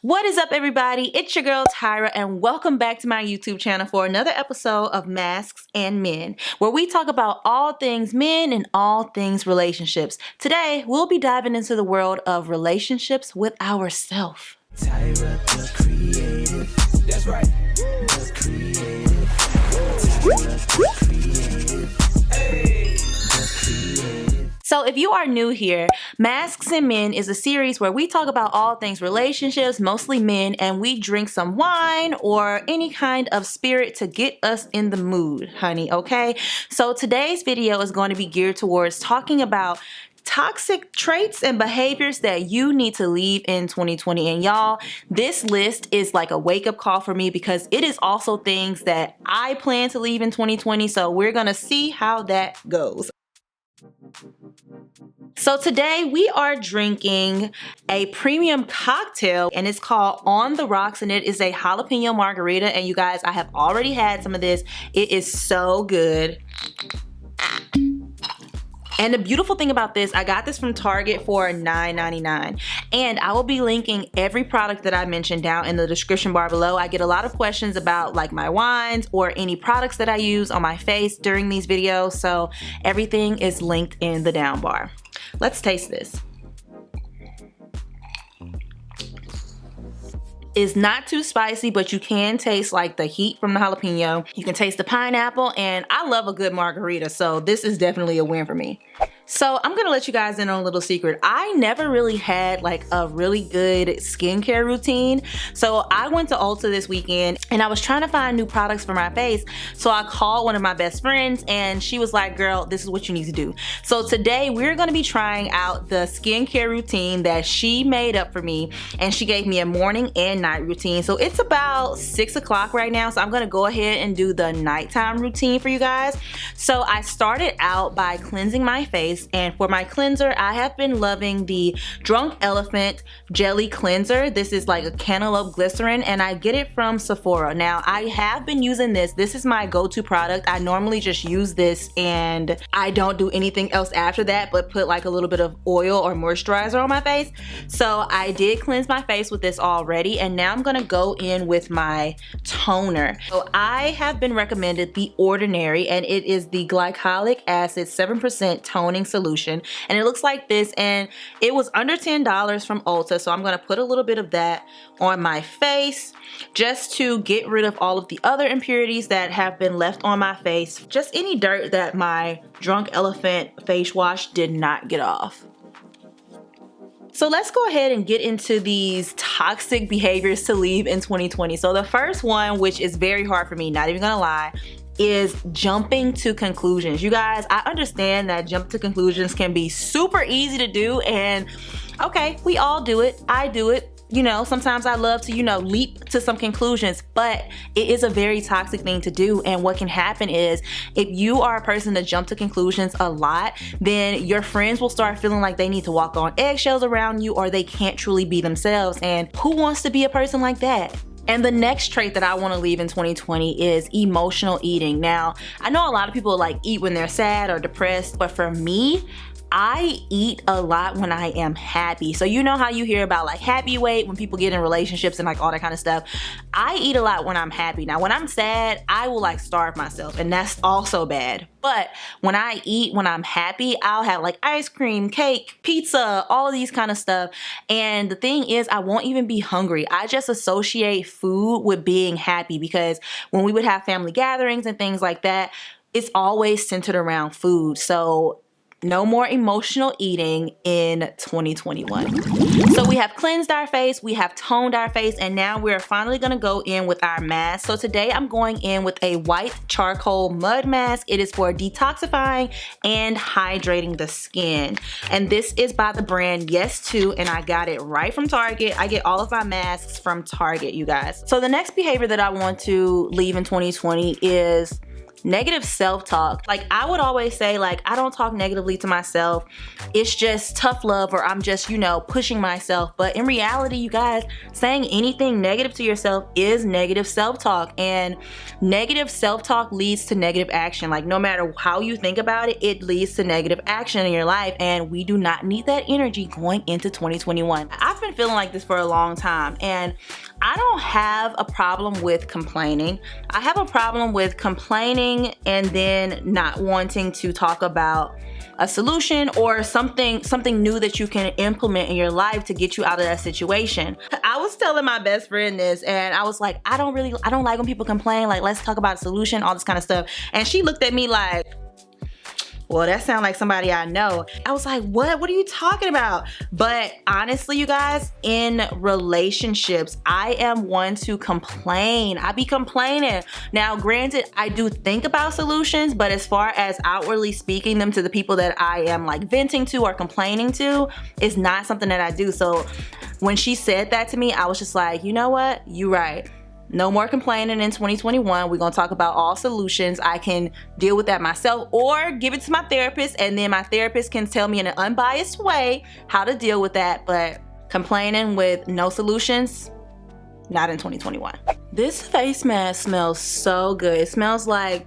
What is up, everybody? It's your girl Tyra, and welcome back to my YouTube channel for another episode of Masks and Men, where we talk about all things men and all things relationships. Today, we'll be diving into the world of relationships with ourselves. Tyra, the creative. That's right. The creative. Tyra, the creative. Hey. The creative. So if you are new here, Masks and Men is a series where we talk about all things relationships, mostly men, and we drink some wine or any kind of spirit to get us in the mood, honey, okay? So today's video is going to be geared towards talking about toxic traits and behaviors that you need to leave in 2020. And y'all, this list is like a wake-up call for me because it is also things that I plan to leave in 2020. So we're gonna see how that goes. So today we are drinking a premium cocktail and it's called On the Rocks, and it is a jalapeno margarita. And you guys, I have already had some of this. It is so good. And the beautiful thing about this, I got this from Target for $9.99. And I will be linking every product that I mentioned down in the description bar below. I get a lot of questions about like my wines or any products that I use on my face during these videos. So everything is linked in the down bar. Let's taste this. It's not too spicy, but you can taste like the heat from the jalapeno. You can taste the pineapple, and I love a good margarita, so this is definitely a win for me. So I'm gonna let you guys in on a little secret. I never really had like a really good skincare routine. So I went to Ulta this weekend and I was trying to find new products for my face. So I called one of my best friends and she was like, girl, this is what you need to do. So today we're gonna be trying out the skincare routine that she made up for me, and she gave me a morning and night routine. So it's about 6 o'clock right now. So I'm gonna go ahead and do the nighttime routine for you guys. So I started out by cleansing my face. And for my cleanser, I have been loving the Drunk Elephant Jelly Cleanser. This is like a cantaloupe glycerin, and I get it from Sephora. Now, I have been using this. This is my go-to product. I normally just use this and I don't do anything else after that but put like a little bit of oil or moisturizer on my face. So I did cleanse my face with this already, and now I'm gonna go in with my toner. So I have been recommended The Ordinary, and it is the glycolic acid 7% toning solution, and it looks like this, and it was under $10 from Ulta. So I'm going to put a little bit of that on my face just to get rid of all of the other impurities that have been left on my face, just any dirt that my Drunk Elephant face wash did not get off. So let's go ahead and get into these toxic behaviors to leave in 2020. So the first one, which is very hard for me, not even gonna lie, is jumping to conclusions. You guys, I understand that jump to conclusions can be super easy to do, and okay, we all do it. I do it. You know, sometimes I love to, leap to some conclusions, but it is a very toxic thing to do. And what can happen is if you are a person that jump to conclusions a lot, then your friends will start feeling like they need to walk on eggshells around you, or they can't truly be themselves. And who wants to be a person like that? And the next trait that I want to leave in 2020 is emotional eating. Now, I know a lot of people like eat when they're sad or depressed, but for me, I eat a lot when I am happy. So you know how you hear about like happy weight when people get in relationships and like all that kind of stuff. I eat a lot when I'm happy. Now, when I'm sad, I will like starve myself, and that's also bad. But when I eat when I'm happy, I'll have like ice cream, cake, pizza, all of these kind of stuff. And the thing is, I won't even be hungry. I just associate food with being happy, because when we would have family gatherings and things like that, it's always centered around food. So no more emotional eating in 2021. So we have cleansed our face, we have toned our face, and now we're finally gonna go in with our mask. So today I'm going in with a white charcoal mud mask. It is for detoxifying and hydrating the skin. And this is by the brand Yes2, and I got it right from Target. I get all of my masks from Target, you guys. So the next behavior that I want to leave in 2020 is negative self-talk. Like I would always say, like, I don't talk negatively to myself. It's just tough love, or I'm just, you know, pushing myself. But in reality, you guys, saying anything negative to yourself is negative self-talk, and negative self-talk leads to negative action. Like no matter how you think about it, it leads to negative action in your life, and we do not need that energy going into 2021. I've been feeling like this for a long time, and I don't have a problem with complaining. I have a problem with complaining and then not wanting to talk about a solution or something new that you can implement in your life to get you out of that situation. I was telling my best friend this, and I was like, I don't like when people complain, like let's talk about a solution, all this kind of stuff. And she looked at me like, well, that sounds like somebody I know. I was like, what are you talking about? But honestly, you guys, in relationships, I am one to complain. I be complaining. Now, granted, I do think about solutions, but as far as outwardly speaking them to the people that I am like venting to or complaining to, is not something that I do. So when she said that to me, I was just like, you know what? You're right. No more complaining in 2021. We're gonna talk about all solutions. I can deal with that myself or give it to my therapist, and then my therapist can tell me in an unbiased way how to deal with that. But complaining with no solutions, not in 2021. This face mask smells so good. It smells like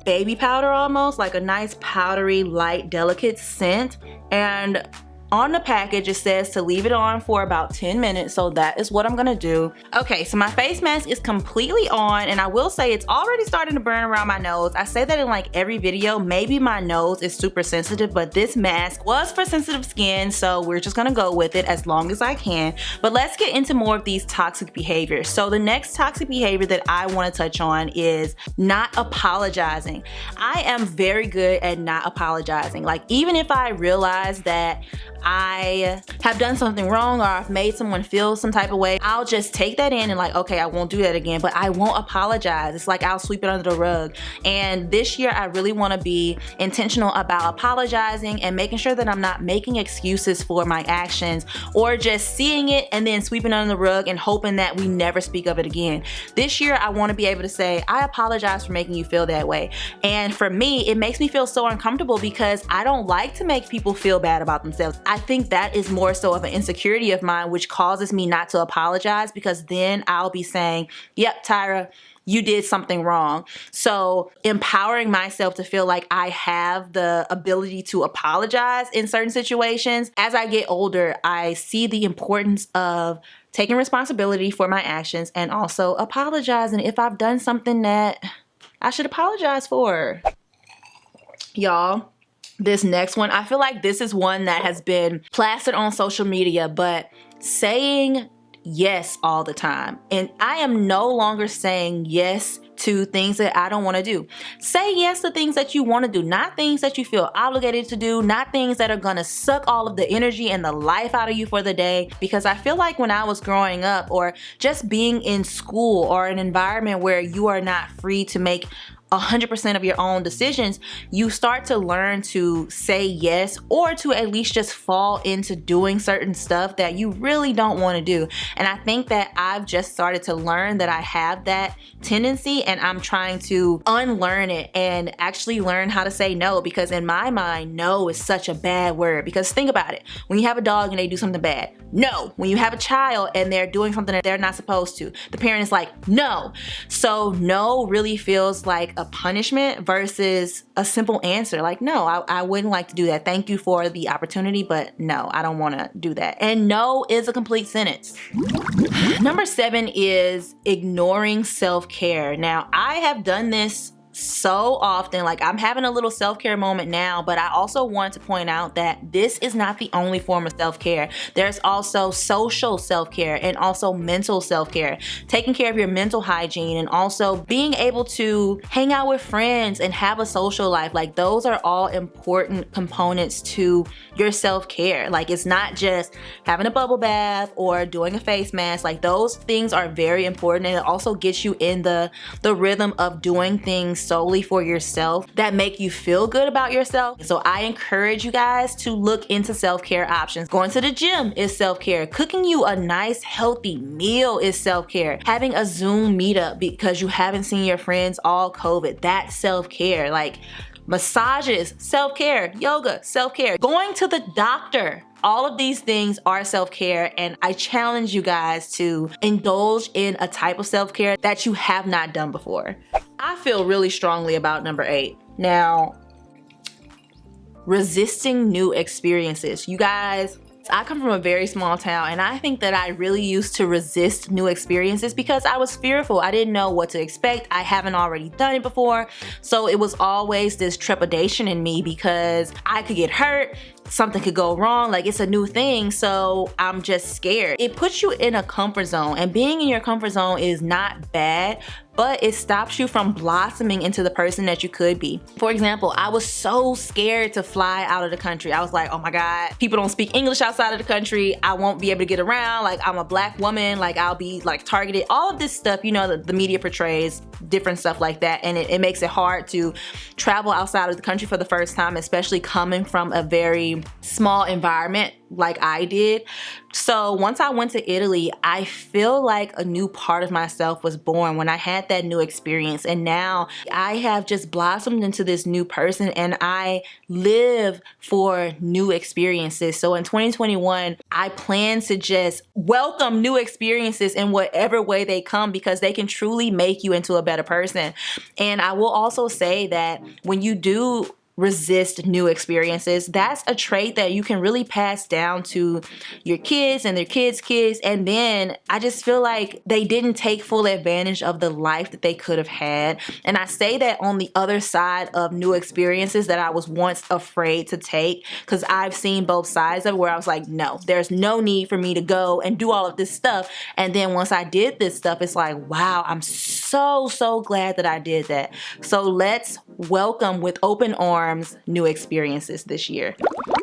baby powder almost, like a nice powdery, light, delicate scent. And on the package, it says to leave it on for about 10 minutes, so that is what I'm gonna do. Okay, so my face mask is completely on, and I will say it's already starting to burn around my nose. I say that in like every video. Maybe my nose is super sensitive, but this mask was for sensitive skin, so we're just gonna go with it as long as I can. But let's get into more of these toxic behaviors. So the next toxic behavior that I wanna touch on is not apologizing. I am very good at not apologizing. Like even if I realize that I have done something wrong or I've made someone feel some type of way, I'll just take that in and like, okay, I won't do that again, but I won't apologize. It's like I'll sweep it under the rug. And this year I really want to be intentional about apologizing and making sure that I'm not making excuses for my actions or just seeing it and then sweeping under the rug and hoping that we never speak of it again. This year I want to be able to say, I apologize for making you feel that way. And for me, it makes me feel so uncomfortable because I don't like to make people feel bad about themselves. I think that is more so of an insecurity of mine, which causes me not to apologize, because then I'll be saying, yep, Tyra, you did something wrong. So empowering myself to feel like I have the ability to apologize in certain situations. As I get older, I see the importance of taking responsibility for my actions and also apologizing if I've done something that I should apologize for. Y'all, this next one, I feel like this is one that has been plastered on social media, but saying yes all the time. And I am no longer saying yes to things that I don't want to do. Say yes to things that you want to do, not things that you feel obligated to do, not things that are gonna suck all of the energy and the life out of you for the day. Because I feel like when I was growing up, or just being in school or an environment where you are not free to make 100% of your own decisions, you start to learn to say yes, or to at least just fall into doing certain stuff that you really don't want to do. And I think that I've just started to learn that I have that tendency, and I'm trying to unlearn it and actually learn how to say no, because in my mind, no is such a bad word. Because think about it, when you have a dog and they do something bad, no. When you have a child and they're doing something that they're not supposed to, the parent is like, no. So no really feels like a punishment versus a simple answer. Like, no, I wouldn't like to do that. Thank you for the opportunity, but no, I don't want to do that. And no is a complete sentence. Number 7 is ignoring self-care. Now, I have done this so often. Like, I'm having a little self-care moment now, but I also want to point out that this is not the only form of self-care. There's also social self-care and also mental self-care, taking care of your mental hygiene, and also being able to hang out with friends and have a social life. Like, those are all important components to your self-care. Like, it's not just having a bubble bath or doing a face mask. Like, those things are very important, and it also gets you in the rhythm of doing things solely for yourself that make you feel good about yourself. So I encourage you guys to look into self-care options. Going to the gym is self-care. Cooking you a nice healthy meal is self-care. Having a Zoom meetup because you haven't seen your friends all COVID, that's self-care. Like massages, self-care. Yoga, self-care. Going to the doctor, all of these things are self-care, and I challenge you guys to indulge in a type of self-care that you have not done before. I feel really strongly about number 8. Now, resisting new experiences. You guys, I come from a very small town, and I think that I really used to resist new experiences because I was fearful. I didn't know what to expect. I haven't already done it before. So it was always this trepidation in me because I could get hurt. Something could go wrong, like it's a new thing, so I'm just scared. It puts you in a comfort zone, and being in your comfort zone is not bad, but it stops you from blossoming into the person that you could be. For example, I was so scared to fly out of the country. I was like, oh my God, people don't speak English outside of the country. I won't be able to get around. Like, I'm a black woman, like I'll be like targeted. All of this stuff, you know, the media portrays different stuff like that, and it makes it hard to travel outside of the country for the first time, especially coming from a very small environment like I did. So once I went to Italy, I feel like a new part of myself was born when I had that new experience. And now I have just blossomed into this new person, and I live for new experiences. So in 2021, I plan to just welcome new experiences in whatever way they come, because they can truly make you into a better person. And I will also say that when you do resist new experiences, that's a trait that you can really pass down to your kids and their kids' kids. And then I just feel like they didn't take full advantage of the life that they could have had. And I say that on the other side of new experiences that I was once afraid to take, because I've seen both sides of it, where I was like, no, there's no need for me to go and do all of this stuff. And then once I did this stuff, it's like, wow, I'm so glad that I did that. So let's welcome with open arms new experiences this year.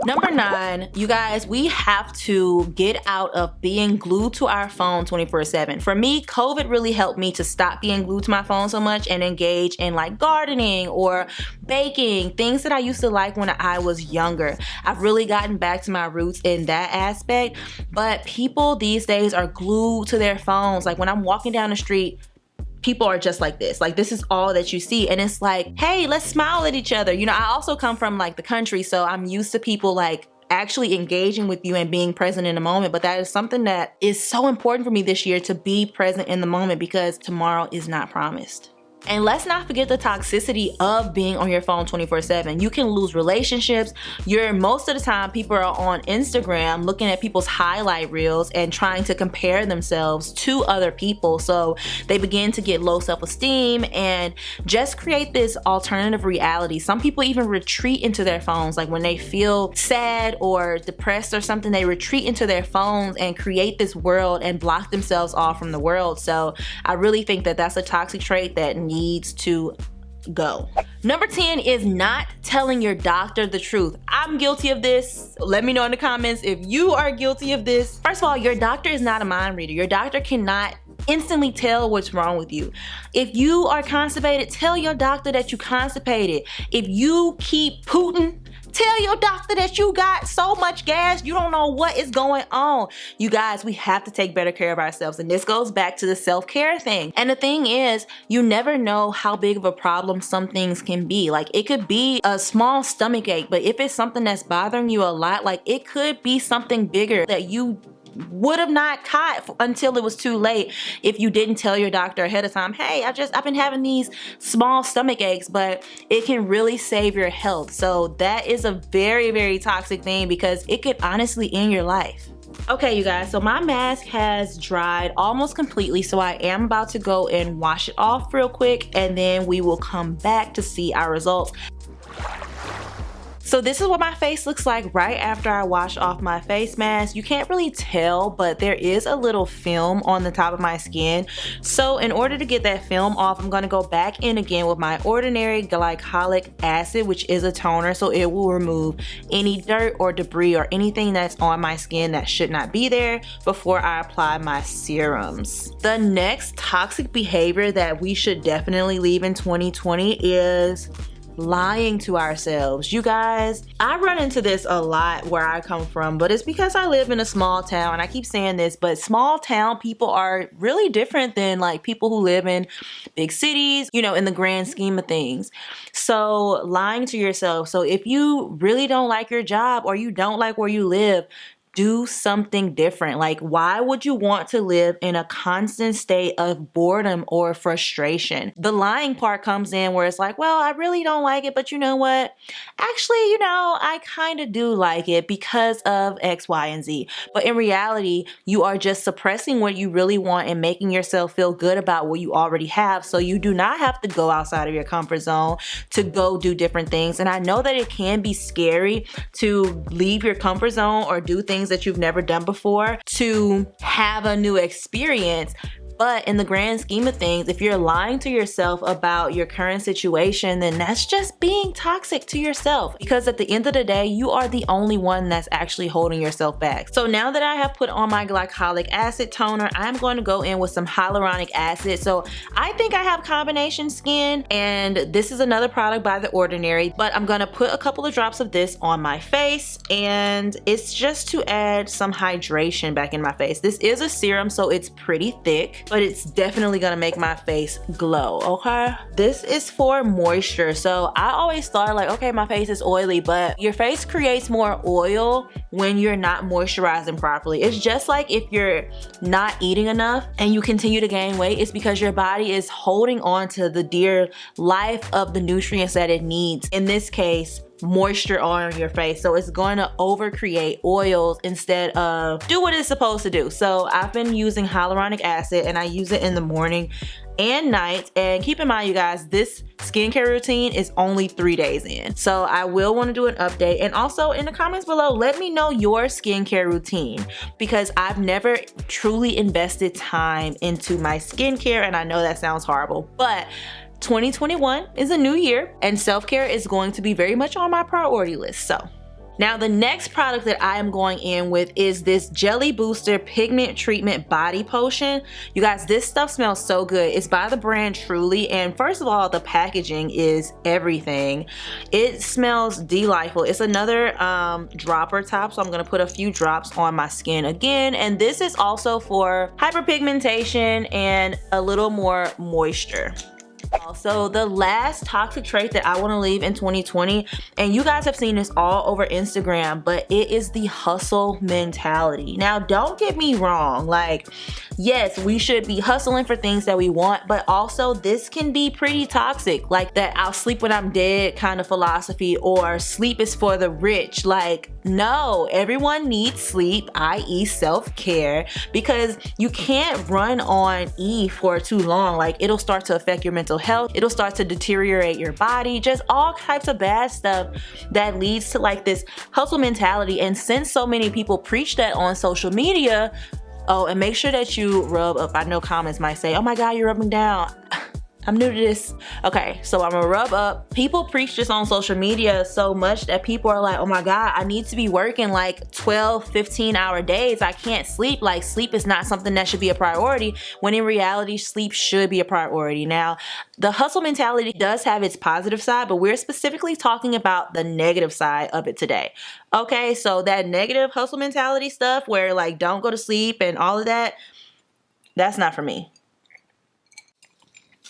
Number 9, you guys, we have to get out of being glued to our phone 24/7. For me, COVID really helped me to stop being glued to my phone so much and engage in like gardening or baking, things that I used to like when I was younger. I've really gotten back to my roots in that aspect, but people these days are glued to their phones. Like when I'm walking down the street, people are just like this. Like, this is all that you see. And it's like, hey, let's smile at each other. You know, I also come from like the country, so I'm used to people like actually engaging with you and being present in the moment. But that is something that is so important for me this year, to be present in the moment, because tomorrow is not promised. And let's not forget the toxicity of being on your phone 24/7. You can lose relationships. Most of the time, people are on Instagram looking at people's highlight reels and trying to compare themselves to other people. So they begin to get low self-esteem and just create this alternative reality. Some people even retreat into their phones. Like when they feel sad or depressed or something, they retreat into their phones and create this world and block themselves off from the world. So I really think that that's a toxic trait that needs to go. Number 10 is not telling your doctor the truth. I'm guilty of this. Let me know in the comments if you are guilty of this. First of all, your doctor is not a mind reader. Your doctor cannot instantly tell what's wrong with you. If you are constipated, tell your doctor that you constipated. If you keep pooting, tell your doctor that you got so much gas, you don't know what is going on. You guys, we have to take better care of ourselves. And this goes back to the self-care thing. And the thing is, you never know how big of a problem some things can be. Like, it could be a small stomach ache, but if it's something that's bothering you a lot, like it could be something bigger that you would have not caught until it was too late if you didn't tell your doctor ahead of time, hey, I've been having these small stomach aches, but it can really save your health. So that is a very, very toxic thing, because it could honestly end your life. Okay, you guys, so my mask has dried almost completely, so I am about to go and wash it off real quick, and then we will come back to see our results. So this is what my face looks like right after I wash off my face mask. You can't really tell, but there is a little film on the top of my skin. So in order to get that film off, I'm gonna go back in again with my ordinary glycolic acid, which is a toner, so it will remove any dirt or debris or anything that's on my skin that should not be there before I apply my serums. The next toxic behavior that we should definitely leave in 2020 is lying to ourselves. You guys, I run into this a lot where I come from, but it's because I live in a small town, and I keep saying this, but small town people are really different than like people who live in big cities, you know, in the grand scheme of things. So lying to yourself. So if you really don't like your job or you don't like where you live, do something different. Like, why would you want to live in a constant state of boredom or frustration? The lying part comes in where it's like, well, I really don't like it, but you know what? Actually, you know, I kind of do like it because of X, Y, and Z. But in reality, you are just suppressing what you really want and making yourself feel good about what you already have. So you do not have to go outside of your comfort zone to go do different things. And I know that it can be scary to leave your comfort zone or do things that you've never done before to have a new experience. But in the grand scheme of things, if you're lying to yourself about your current situation, then that's just being toxic to yourself, because at the end of the day, you are the only one that's actually holding yourself back. So now that I have put on my glycolic acid toner, I'm going to go in with some hyaluronic acid. So I think I have combination skin, and this is another product by The Ordinary, but I'm going to put a couple of drops of this on my face, and it's just to add some hydration back in my face. This is a serum, so it's pretty thick, but it's definitely gonna make my face glow, okay? This is for moisture. So I always thought like, okay, my face is oily, but your face creates more oil when you're not moisturizing properly. It's just like if you're not eating enough and you continue to gain weight, it's because your body is holding on to the dear life of the nutrients that it needs. In this case, moisture on your face. So it's going to overcreate oils instead of do what it's supposed to do. So I've been using hyaluronic acid, and I use it in the morning and night. And keep in mind, you guys, this skincare routine is only 3 days in. So I will want to do an update. And also in the comments below, let me know your skincare routine, because I've never truly invested time into my skincare. And I know that sounds horrible, but 2021 is a new year, and self-care is going to be very much on my priority list. So now the next product that I am going in with is this Jelly Booster Pigment Treatment Body Potion. You guys, this stuff smells so good. It's by the brand Truly, and first of all, the packaging is everything. It smells delightful. It's another dropper top, so I'm gonna put a few drops on my skin again, and this is also for hyperpigmentation and a little more moisture. Also, the last toxic trait that I want to leave in 2020, and you guys have seen this all over Instagram, but it is the hustle mentality. Now, don't get me wrong, like, yes, we should be hustling for things that we want, but also this can be pretty toxic, like that I'll sleep when I'm dead kind of philosophy, or sleep is for the rich. Like, no, everyone needs sleep, i.e. self-care, because you can't run on E for too long. Like, it'll start to affect your mental health, it'll start to deteriorate your body, just all types of bad stuff that leads to like this hustle mentality. And since so many people preach that on social media, oh, and make sure that you rub up. I know comments might say, oh my God, you're rubbing down. I'm new to this. Okay, so I'm gonna rub up. People preach this on social media so much that people are like, oh my God, I need to be working like 12, 15-hour days. I can't sleep. Like, sleep is not something that should be a priority, when in reality, sleep should be a priority. Now, the hustle mentality does have its positive side, but we're specifically talking about the negative side of it today. Okay, so that negative hustle mentality stuff where like, don't go to sleep and all of that, that's not for me.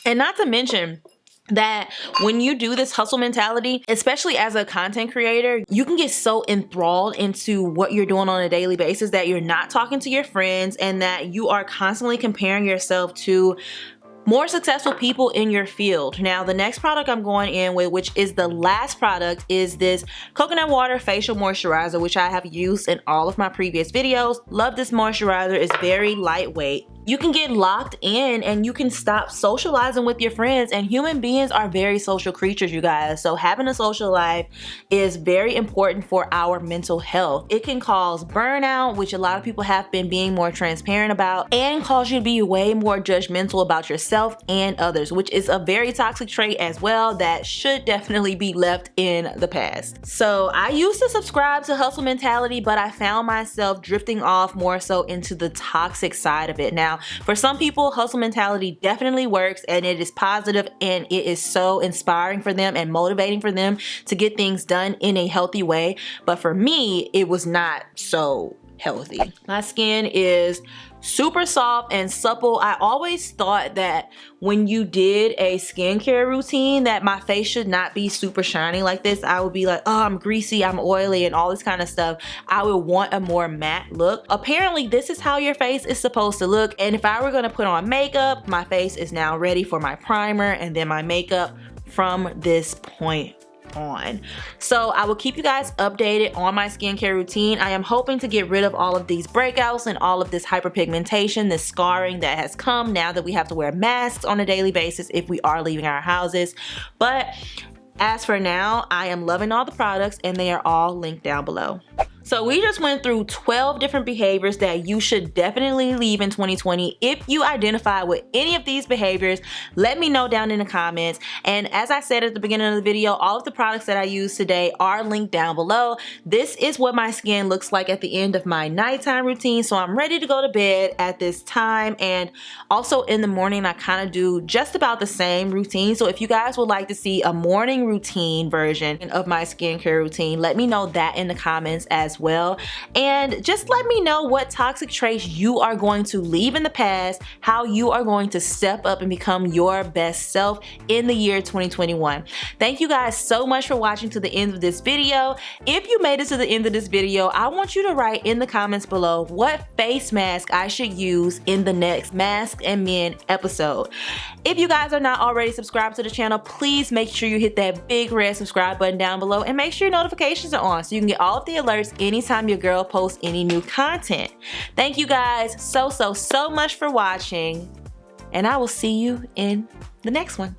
And not to mention that when you do this hustle mentality, especially as a content creator, you can get so enthralled into what you're doing on a daily basis that you're not talking to your friends, and that you are constantly comparing yourself to more successful people in your field. Now, the next product I'm going in with, which is the last product, is this coconut water facial moisturizer, which I have used in all of my previous videos. Love this moisturizer. It's very lightweight. you can get locked in and you can stop socializing with your friends. And human beings are very social creatures, you guys. So having a social life is very important for our mental health. It can cause burnout, which a lot of people have been being more transparent about, and cause you to be way more judgmental about yourself and others, which is a very toxic trait as well that should definitely be left in the past. So I used to subscribe to hustle mentality, but I found myself drifting off more so into the toxic side of it. Now, for some people, hustle mentality definitely works and it is positive and it is so inspiring for them and motivating for them to get things done in a healthy way. But for me, it was not so healthy. My skin is super soft and supple. I always thought that when you did a skincare routine that my face should not be super shiny like this. I would be like, oh, I'm greasy, I'm oily, and all this kind of stuff. I would want a more matte look. Apparently, this is how your face is supposed to look. And if I were gonna put on makeup, my face is now ready for my primer and then my makeup from this point on. So I will keep you guys updated on my skincare routine. I am hoping to get rid of all of these breakouts and all of this hyperpigmentation, this scarring that has come now that we have to wear masks on a daily basis if we are leaving our houses. But as for now, I am loving all the products and they are all linked down below. So we just went through 12 different behaviors that you should definitely leave in 2020. If you identify with any of these behaviors, let me know down in the comments. And as I said at the beginning of the video, all of the products that I use today are linked down below. This is what my skin looks like at the end of my nighttime routine. So I'm ready to go to bed at this time. And also in the morning, I kind of do just about the same routine. So if you guys would like to see a morning routine version of my skincare routine, let me know that in the comments as well. And just let me know what toxic traits you are going to leave in the past, how you are going to step up and become your best self in the year 2021. Thank you guys so much for watching to the end of this video. If you made it to the end of this video, I want you to write in the comments below what face mask I should use in the next Mask and Men episode. If you guys are not already subscribed to the channel, please make sure you hit that big red subscribe button down below and make sure your notifications are on so you can get all of the alerts anytime your girl posts any new content. Thank you guys so much for watching, and I will see you in the next one.